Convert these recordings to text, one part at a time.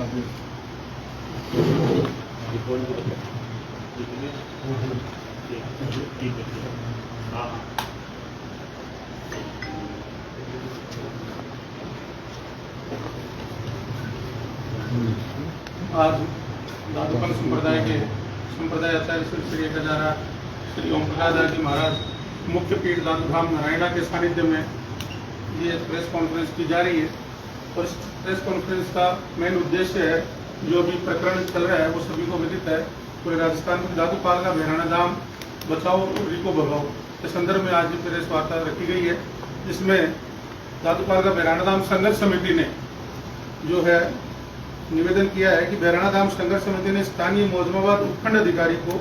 आज दादूपंथ संप्रदाय के संप्रदाय आचार्य श्री 1000 श्री ओम प्रकाश दास जी महाराज मुख्य पीठ दादूधाम नारायणा के सानिध्य में ये प्रेस कॉन्फ्रेंस की जा रही है। और इस प्रेस कॉन्फ्रेंस का मेन उद्देश्य है, जो भी प्रकरण चल रहा है वो सभी को विदित है, पूरे राजस्थान में दादूपाल का बहराना धाम बचाओ रिको भगाओ के संदर्भ में आज प्रेस वार्ता रखी गई है। जिसमें दादूपाल का बहराना धाम संघर्ष समिति ने जो है निवेदन किया है कि बहराना धाम संघर्ष समिति ने स्थानीय मौजमाबाद उपखंड अधिकारी को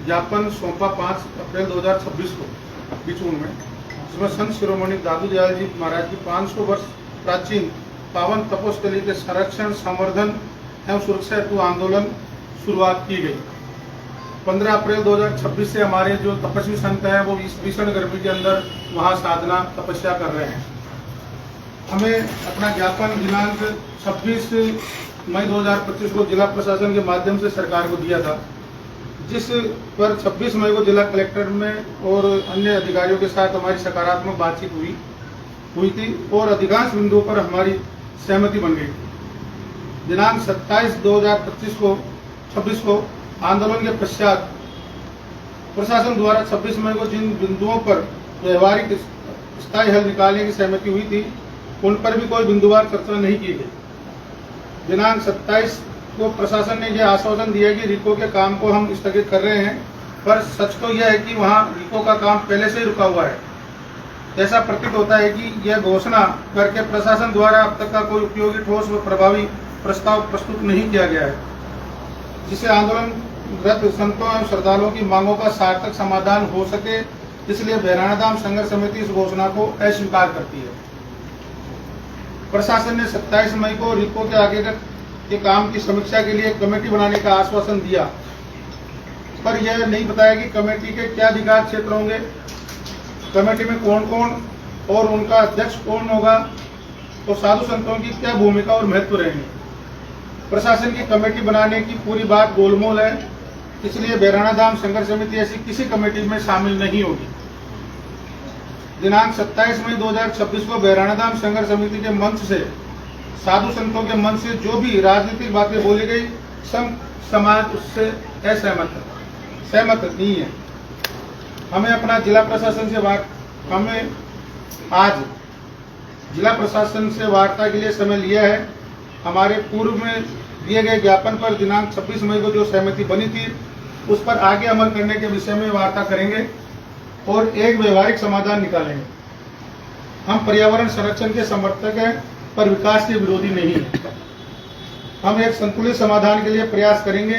ज्ञापन सौंपा 5 अप्रैल 2026 को बिचून में, जिसमें संत शिरोमणि दादू दयाल जी महाराज की 500 वर्ष प्राचीन पावन तपोस्थली के संरक्षण, संवर्धन एवं सुरक्षा हेतु आंदोलन शुरुआत की गई। 15 अप्रैल 2026 से हमारे जो तपस्वी संत हैं वो इस भीषण गर्मी के अंदर वहां साधना तपस्या कर रहे हैं। हमें अपना ज्ञापन दिनांक 26 मई 2025 को जिला प्रशासन के माध्यम से सरकार को दिया था, जिस पर 26 मई को जिला कलेक्टर में और अन्य अधिकारियों के साथ हमारी सकारात्मक बातचीत हुई थी और अधिकांश बिंदुओं पर हमारी सहमति बन गई थी। दिनांक 27/2025 को आंदोलन के पश्चात प्रशासन द्वारा 26 मई को जिन बिंदुओं पर व्यवहारिक स्थायी हल निकालने की सहमति हुई थी, उन पर भी कोई बिंदुवार चर्चा नहीं की गई। दिनांक 27 को प्रशासन ने यह आश्वासन दिया कि रिको के काम को हम स्थगित कर रहे हैं, पर सच तो यह है कि वहां रिको का काम पहले से ही रुका हुआ है। ऐसा प्रतीत होता है कि यह घोषणा करके प्रशासन द्वारा अब तक का कोई उपयोगी, ठोस व प्रभावी प्रस्ताव प्रस्तुत नहीं किया गया है, जिससे आंदोलनरत संतों एवं श्रद्धालुओं की मांगों का सार्थक समाधान हो सके। इसलिए बहराना धाम संघर्ष समिति इस घोषणा को अस्वीकार करती है। प्रशासन ने 27 मई को रिको के आगे के काम की समीक्षा के लिए कमेटी बनाने का आश्वासन दिया, पर यह नहीं बताया कि कमेटी के क्या अधिकार क्षेत्र होंगे, कमेटी में कौन कौन और उनका अध्यक्ष कौन होगा और साधु संतों की क्या भूमिका और महत्व रहेंगे। प्रशासन की कमेटी बनाने की पूरी बात गोलमोल है, इसलिए बहराना धाम संघर्ष समिति ऐसी किसी कमेटी में शामिल नहीं होगी। दिनांक 27 मई 2026 को बहराना धाम संघर्ष समिति के मंच से, साधु संतों के मंच से जो भी राजनीतिक बातें बोली गई, समाज उससे सहमत नहीं है। हमें अपना जिला प्रशासन से हमें आज जिला प्रशासन से वार्ता के लिए समय लिया है। हमारे पूर्व में दिए गए ज्ञापन पर दिनांक 26 मई को जो सहमति बनी थी, उस पर आगे अमल करने के विषय में वार्ता करेंगे और एक व्यवहारिक समाधान निकालेंगे। हम पर्यावरण संरक्षण के समर्थक हैं, पर विकास के विरोधी नहीं है। हम एक संतुलित समाधान के लिए प्रयास करेंगे।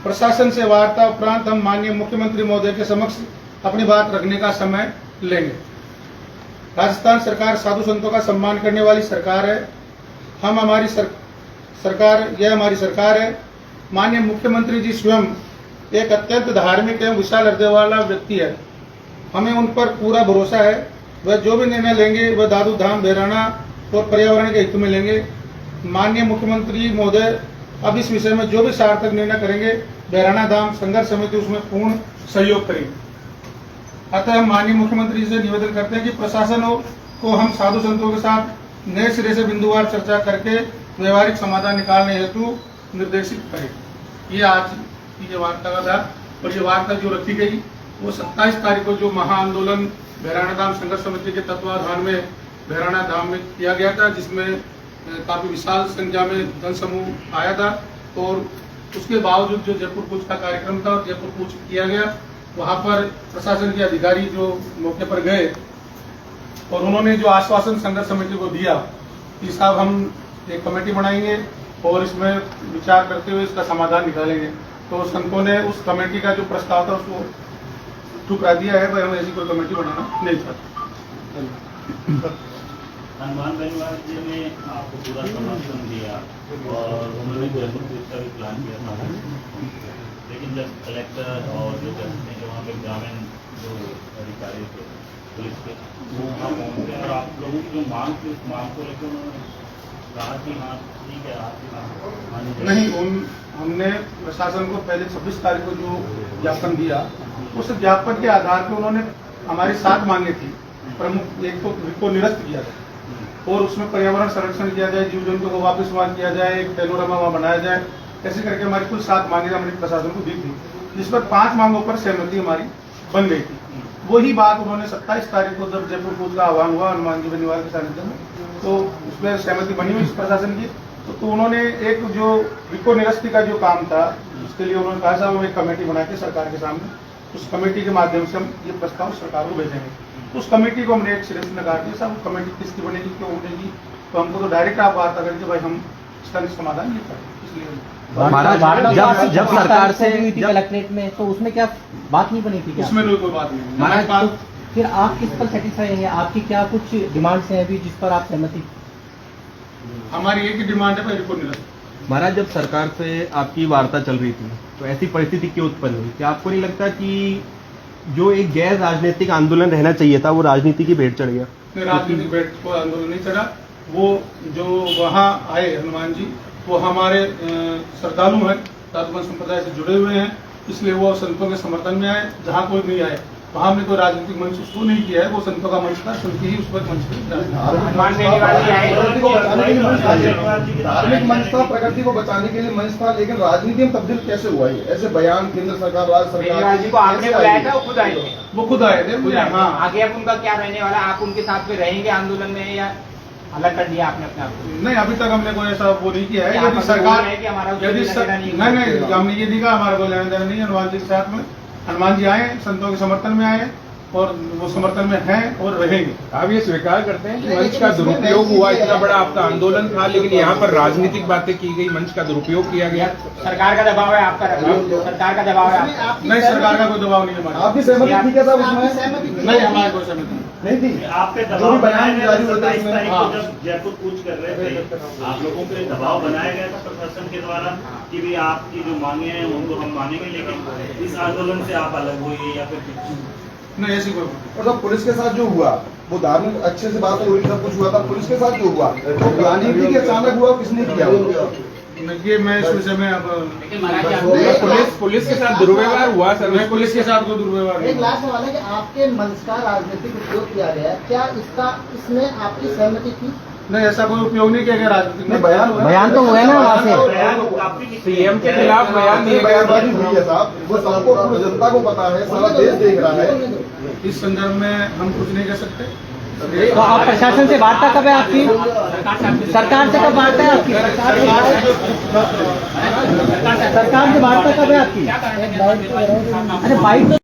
प्रशासन से वार्ता उपरांत हम माननीय मुख्यमंत्री महोदय के समक्ष अपनी बात रखने का समय लेंगे। राजस्थान सरकार साधु संतों का सम्मान करने वाली सरकार है। हम हमारी हमारी सरकार है। माननीय मुख्यमंत्री जी स्वयं एक अत्यंत धार्मिक एवं विशाल हृदय वाला व्यक्ति है। हमें उन पर पूरा भरोसा है। वह जो भी निर्णय लेंगे वह दादू धाम बहराना और पर्यावरण के हित में लेंगे। माननीय मुख्यमंत्री महोदय अब इस विषय में जो भी सार्थक निर्णय करेंगे, बहराना धाम संघर्ष समिति उसमें पूर्ण सहयोग करेगी। अतः हम माननीय मुख्यमंत्री जी से निवेदन करते हैं कि प्रशासन को हम साधु संतों के साथ नए सिरे से बिंदुवार चर्चा करके व्यवहारिक समाधान निकालने हेतु निर्देशित करें। ये आज की जो वार्ता का था, और ये वार्ता जो रखी गई वो 27 तारीख को जो महाआंदोलन बहराना धाम संघर्ष समिति के तत्वाधान में बहराना धाम में किया गया था, जिसमें काफी विशाल संख्या में जन समूह आया था। और उसके बावजूद जो जयपुर कूच का कार्यक्रम था, जयपुर कूच किया गया, वहां पर प्रशासन के अधिकारी जो मौके पर गए और उन्होंने जो आश्वासन संघर्ष समिति को दिया कि साहब हम एक कमेटी बनाएंगे और इसमें विचार करते हुए इसका समाधान निकालेंगे, तो संतों ने उस कमेटी का जो प्रस्ताव था उसको ठुकरा दिया है। भाई हम ऐसी कोई कमेटी बनाना नहीं चाहते। हनुमान बेनीवाल जी ने आपको पूरा समर्थन दिया और उन्होंने जयपुर कूच का भी प्लान किया था, लेकिन जब कलेक्टर और जो जज थे, जो वहाँ पे ग्रामीण जो अधिकारी थे पुलिस के, वो वहाँ पहुँचे और आप लोगों की जो मांग थी उस मांग को लेकर उन्होंने कहा कि हाँ ठीक है, आपकी मांग नहीं, हमने प्रशासन को पहले 26 तारीख को जो ज्ञापन दिया, उस ज्ञापन के आधार पर उन्होंने हमारी 7 मांगे थी। प्रमुख एक तो रिको निरस्त किया जाए और उसमें पर्यावरण संरक्षण किया जाए, जीव जंतु को वापस वहां किया जाए, एक पैनोरामा वहां बनाया जाए, ऐसे करके हमारी कुल 7 मांगे हमने प्रशासन को दी थी, जिस पर 5 मांगों पर सहमति हमारी बन गई थी। वही बात उन्होंने 27 तारीख को जब जयपुर कूच का आह्वान हुआ हनुमान जी बेनीवाल के सानिध्य में, तो उसमें सहमति बनी हुई प्रशासन की। तो उन्होंने एक जो रिको निरस्ती का जो काम था, उसके लिए उन्होंने कहा साहब हम एक कमेटी बना के सरकार के सामने, उस कमेटी के माध्यम से हम ये प्रस्ताव सरकार को भेजेंगे। उस कमेटी को हमने एक सिरे से लगा दिया, साहब कमेटी किसकी बनेगी, क्यों बनेगी, तो हमको तो डायरेक्ट आप वार्ता करेंगे भाई हम इसका समाधान नहीं करें, इसलिए महाराज जब सरकार से कलेक्ट्रेट में, तो उसमें क्या बात नहीं बनी थी क्या? उसमें कोई बात नहीं। महाराज तो फिर आप किस पर सेटिस्फाई हैं? आपकी क्या कुछ डिमांड्स हैं अभी जिस पर आप सहमति? हमारी एक ही डिमांड है भाई रिको निरस्त। महाराज जब सरकार से आपकी वार्ता चल रही थी तो ऐसी परिस्थिति क्यों उत्पन्न हुई? क्या आपको नहीं लगता कि जो एक गैर राजनीतिक आंदोलन रहना चाहिए था वो राजनीति की भेंट चढ़ गया? राजनीतिक भेंट को आंदोलन नहीं चढ़ा। वो जो वहाँ आए हनुमान जी, वो हमारे श्रद्धालु हैं, साधुवंश संप्रदाय से जुड़े हुए हैं, इसलिए वो संतों के समर्थन में आए। जहाँ कोई नहीं आए वहाँ हमने कोई राजनीतिक मंच उसको नहीं किया है, वो संतों का मंच था, सुनती ही उस पर मंच पर धार्मिक मंच था, प्रकृति को बचाने के लिए मंच था, लेकिन राजनीति में तब्दील कैसे हुआ है? ऐसे बयान केंद्र सरकार, राज्य सरकार जी को आपने बुलाया था, वो खुद आए थे? वो खुद आए थे। हाँ, आगे अब उनका क्या रहने वाला? आप उनके साथ में रहेंगे आंदोलन में या अलग कर दिया आपने अपने आप को? नहीं, अभी तक हमने कोई ऐसा वो नहीं किया है। आप यदि अभी सरकार बोल रहे हैं कि हमारा उससे यदि लेना देना नहीं है। नहीं, हमने ये नहीं कहा हमारा कोई लेना देना नहीं है हनुमान जी के साथ में। हनुमान जी आए, संतों के समर्थन में आए और वो समर्थन में हैं और रहेंगे। आप ये स्वीकार करते हैं कि मंच का दुरुपयोग हुआ? इतना बड़ा आपका आंदोलन था, लेकिन यहाँ पर राजनीतिक बातें की गई, मंच का दुरुपयोग किया गया। सरकार का दबाव है, आपका दबाव? सरकार का दबाव है आपका? नहीं, सरकार का कोई दबाव नहीं है हमारे। आपकी सहमति थी क्या साहब उसमें? नहीं, हमारी कोई सहमति नहीं थी। आप पे जो दबाव भी बयान बनाया गया जारी होता है 27 इसमें, तारीख को हाँ। जब जयपुर कूच कर रहे थे, आप लोगों पे दबाव बनाया गया था प्रशासन के द्वारा कि भी आपकी जो मांगे हैं उनको हम मानेंगे, लेकिन इस आंदोलन से आप अलग हुए या फिर नहीं, ऐसी कोई और जब पुलिस के साथ जो हुआ वो धार्मिक अच्छे से बात हो रही, सब कुछ हुआ था, पुलिस के साथ जो हुआ तो राजनीति के अचानक हुआ, किसने किया वो? ये मैं इस विषय में अब लेकिन महाराज पुलिस के साथ दुर्व्यवहार हुआ सर? मैं पुलिस के साथ कोई दुर्व्यवहार एक नहीं। लास्ट सवाल है कि आपके मंच का राजनीतिक उपयोग किया गया है, क्या इसमें आपकी सहमति थी? नहीं, ऐसा कोई उपयोग नहीं किया गया राजनीतिक में। बयान तो हुए ना वहाँ से। बयान काफी सीएम के खिलाफ बयान दिए गए। बयानबाजी हुई है साहब, वो सबको पूरी जनता को पता है, सारा देश देख रहा है। इस संदर्भ में हम कुछ नहीं कर सकते। तो आप प्रशासन से वार्ता कब है आपकी? सरकार से कब वार्ता है आपकी? सरकार से वार्ता कब है आपकी? अरे बाइट